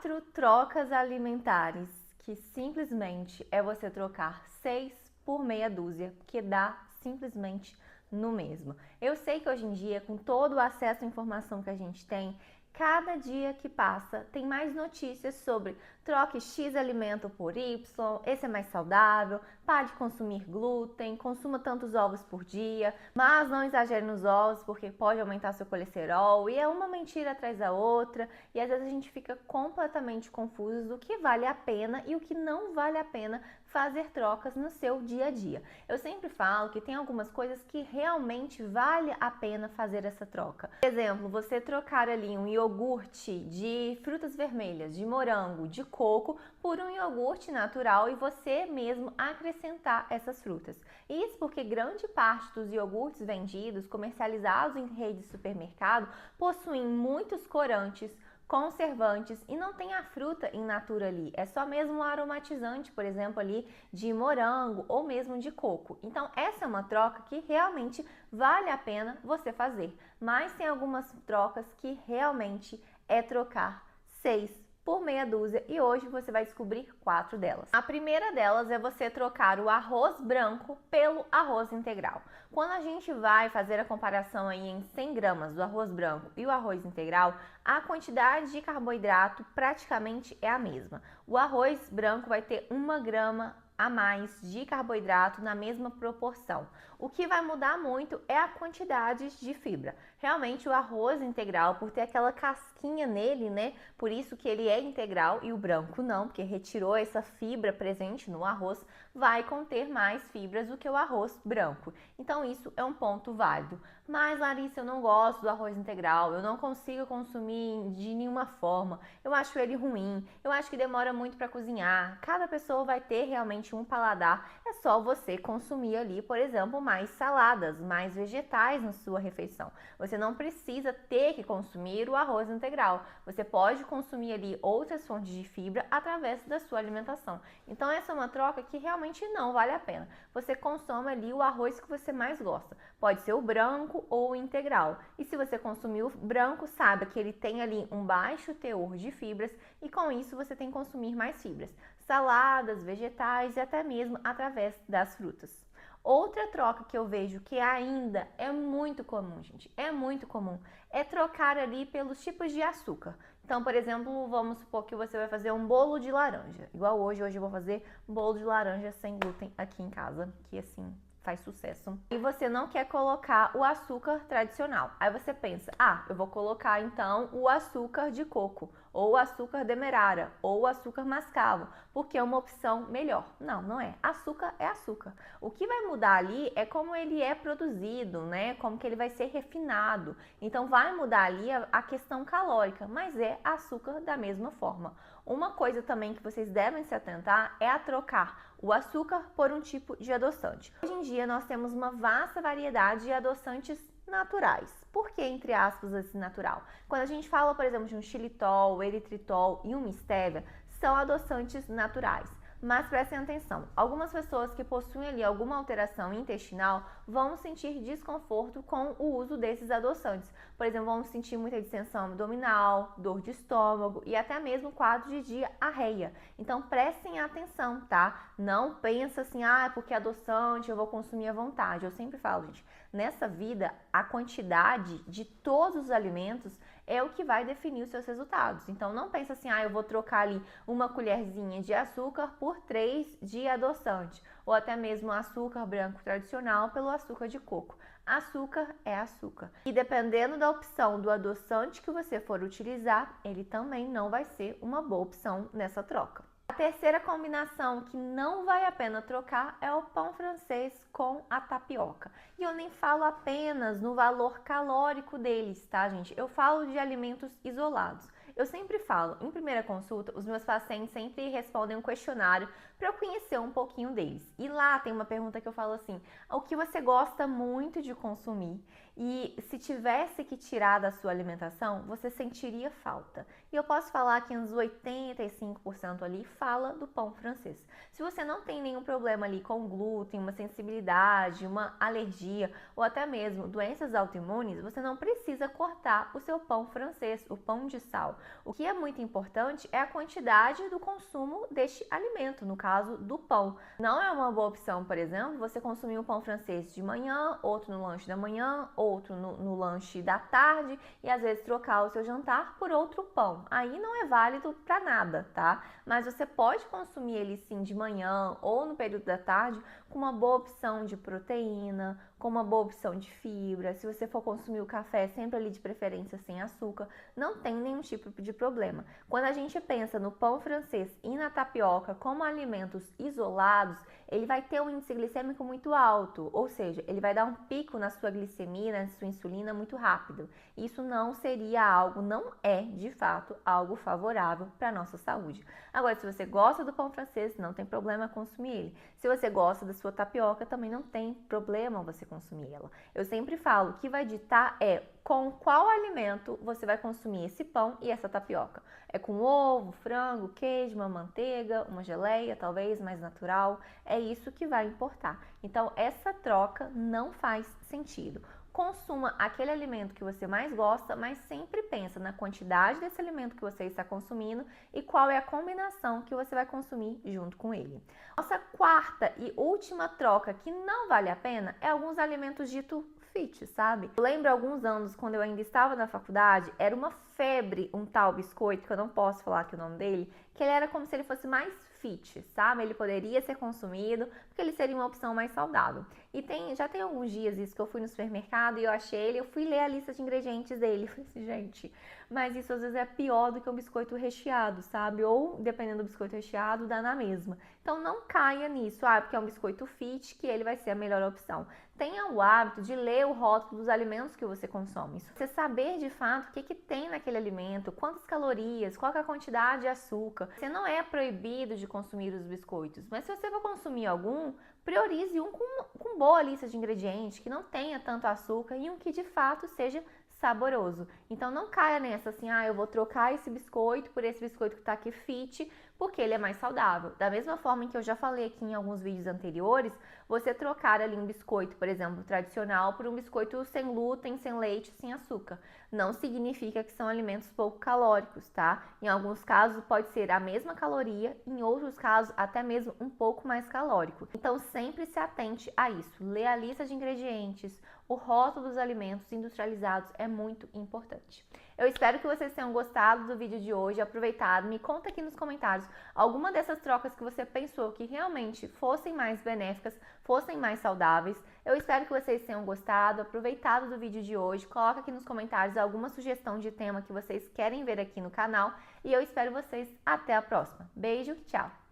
4 trocas alimentares que simplesmente é você trocar 6 por meia dúzia, que dá simplesmente no mesmo. Eu sei que hoje em dia, com todo o acesso à informação que a gente tem, cada dia que passa tem mais notícias sobre troque X alimento por Y, esse é mais saudável, pare de consumir glúten, consuma tantos ovos por dia, mas não exagere nos ovos porque pode aumentar seu colesterol, e é uma mentira atrás da outra, e às vezes a gente fica completamente confuso do que vale a pena e o que não vale a pena fazer trocas no seu dia a dia. Eu sempre falo que tem algumas coisas que realmente vale a pena fazer essa troca. Por exemplo, você trocar ali um iogurte de frutas vermelhas, de morango, de coco, por um iogurte natural e você mesmo acrescentar essas frutas. Isso porque grande parte dos iogurtes vendidos, comercializados em rede de supermercado, possuem muitos corantes, conservantes e não tem a fruta in natura ali, é só mesmo um aromatizante, por exemplo, ali de morango ou mesmo de coco. Então essa é uma troca que realmente vale a pena você fazer, mas tem algumas trocas que realmente é trocar 6 por meia dúzia e hoje você vai descobrir 4 delas. A primeira delas é você trocar o arroz branco pelo arroz integral. Quando a gente vai fazer a comparação aí em 100 gramas do arroz branco e o arroz integral, a quantidade de carboidrato praticamente é a mesma. O arroz branco vai ter 1 grama a mais de carboidrato na mesma proporção. O que vai mudar muito é a quantidade de fibra. Realmente o arroz integral, por ter aquela casquinha nele, né? Por isso que ele é integral e o branco não, porque retirou essa fibra presente no arroz, vai conter mais fibras do que o arroz branco. Então isso é um ponto válido. Mas Larissa, eu não gosto do arroz integral, eu não consigo consumir de nenhuma forma, eu acho ele ruim, eu acho que demora muito para cozinhar. Cada pessoa vai ter realmente um paladar, é só você consumir ali, por exemplo, mais saladas, mais vegetais na sua refeição. Você não precisa ter que consumir o arroz integral, você pode consumir ali outras fontes de fibra através da sua alimentação. Então essa é uma troca que realmente não vale a pena. Você consome ali o arroz que você mais gosta, pode ser o branco ou o integral. E se você consumir o branco, saiba que ele tem ali um baixo teor de fibras e com isso você tem que consumir mais fibras, saladas, vegetais e até mesmo através das frutas. Outra troca que eu vejo que ainda é muito comum, gente, é muito comum, é trocar ali pelos tipos de açúcar. Então, por exemplo, vamos supor que você vai fazer um bolo de laranja. Igual hoje eu vou fazer um bolo de laranja sem glúten aqui em casa, que assim faz sucesso. E você não quer colocar o açúcar tradicional. Aí você pensa, eu vou colocar então o açúcar de coco, ou o açúcar demerara, ou o açúcar mascavo, porque é uma opção melhor. Não, não é. Açúcar é açúcar. O que vai mudar ali é como ele é produzido, né? Como que ele vai ser refinado. Então vai mudar ali a questão calórica, mas é açúcar da mesma forma. Uma coisa também que vocês devem se atentar é a trocar o açúcar por um tipo de adoçante. Hoje em dia nós temos uma vasta variedade de adoçantes naturais. Por que, entre aspas, esse natural? Quando a gente fala, por exemplo, de um xilitol, eritritol e uma estévia, são adoçantes naturais. Mas prestem atenção, algumas pessoas que possuem ali alguma alteração intestinal vão sentir desconforto com o uso desses adoçantes. Por exemplo, vão sentir muita distensão abdominal, dor de estômago e até mesmo quadro de diarreia. Então prestem atenção, tá? Não pensa assim, porque adoçante eu vou consumir à vontade. Eu sempre falo, gente, nessa vida a quantidade de todos os alimentos é o que vai definir os seus resultados. Então não pensa assim, eu vou trocar ali uma colherzinha de açúcar por 3 de adoçante, ou até mesmo açúcar branco tradicional pelo açúcar de coco. Açúcar é açúcar. E dependendo da opção do adoçante que você for utilizar, ele também não vai ser uma boa opção nessa troca. A terceira combinação que não vale a pena trocar é o pão francês com a tapioca. E eu nem falo apenas no valor calórico deles, tá, gente? Eu falo de alimentos isolados. Eu sempre falo, em primeira consulta, os meus pacientes sempre respondem um questionário para eu conhecer um pouquinho deles. E lá tem uma pergunta que eu falo assim, o que você gosta muito de consumir? e se tivesse que tirar da sua alimentação, você sentiria falta. E eu posso falar que uns 85% ali fala do pão francês. Se você não tem nenhum problema ali com glúten, uma sensibilidade, uma alergia ou até mesmo doenças autoimunes, você não precisa cortar o seu pão francês, o pão de sal. O que é muito importante é a quantidade do consumo deste alimento, no caso do pão. Não é uma boa opção, por exemplo, você consumir um pão francês de manhã, outro no lanche da manhã, outro no lanche da tarde e às vezes trocar o seu jantar por outro pão. Aí não é válido para nada, tá? Mas você pode consumir ele sim de manhã ou no período da tarde com uma boa opção de proteína, com uma boa opção de fibra. Se você for consumir o café, sempre ali de preferência sem açúcar, não tem nenhum tipo de problema. Quando a gente pensa no pão francês e na tapioca como alimentos isolados, ele vai ter um índice glicêmico muito alto, ou seja, ele vai dar um pico na sua glicemia, na sua insulina muito rápido. Isso não seria algo, não é de fato algo favorável para a nossa saúde. Agora, se você gosta do pão francês, não tem problema consumir ele. Se você gosta da sua tapioca, também não tem problema você consumir ela. Eu sempre falo, o que vai ditar é com qual alimento você vai consumir esse pão e essa tapioca. É com ovo, frango, queijo, uma manteiga, uma geleia, talvez mais natural. É isso que vai importar. Então, essa troca não faz sentido. Consuma aquele alimento que você mais gosta, mas sempre pensa na quantidade desse alimento que você está consumindo e qual é a combinação que você vai consumir junto com ele. Nossa quarta e última troca que não vale a pena é alguns alimentos dito fit, sabe? Eu lembro alguns anos, quando eu ainda estava na faculdade, era uma febre um tal biscoito, que eu não posso falar aqui o nome dele, que ele era como se ele fosse mais fit, sabe? Ele poderia ser consumido, porque ele seria uma opção mais saudável. E já tem alguns dias isso que eu fui no supermercado e eu achei ele, eu fui ler a lista de ingredientes dele. Eu falei assim, gente, mas isso às vezes é pior do que um biscoito recheado, sabe? Ou, dependendo do biscoito recheado, dá na mesma. Então não caia nisso, porque é um biscoito fit, que ele vai ser a melhor opção. Tenha o hábito de ler o rótulo dos alimentos que você consome. Você saber de fato o que tem naquele alimento, quantas calorias, qual é a quantidade de açúcar. Você não é proibido de consumir os biscoitos, mas se você for consumir algum, priorize um com boa lista de ingredientes, que não tenha tanto açúcar e um que de fato seja saboroso. Então não caia nessa assim, eu vou trocar esse biscoito por esse biscoito que tá aqui fit, porque ele é mais saudável. Da mesma forma em que eu já falei aqui em alguns vídeos anteriores, você trocar ali um biscoito, por exemplo, tradicional, por um biscoito sem glúten, sem leite, sem açúcar. Não significa que são alimentos pouco calóricos, tá? Em alguns casos pode ser a mesma caloria, em outros casos até mesmo um pouco mais calórico. Então sempre se atente a isso. Lê a lista de ingredientes, o rótulo dos alimentos industrializados é muito importante. Eu espero que vocês tenham gostado do vídeo de hoje, aproveitado. Me conta aqui nos comentários alguma dessas trocas que você pensou que realmente fossem mais benéficas, fossem mais saudáveis. Eu espero que vocês tenham gostado, aproveitado do vídeo de hoje. Coloca aqui nos comentários alguma sugestão de tema que vocês querem ver aqui no canal. E eu espero vocês até a próxima. Beijo, tchau!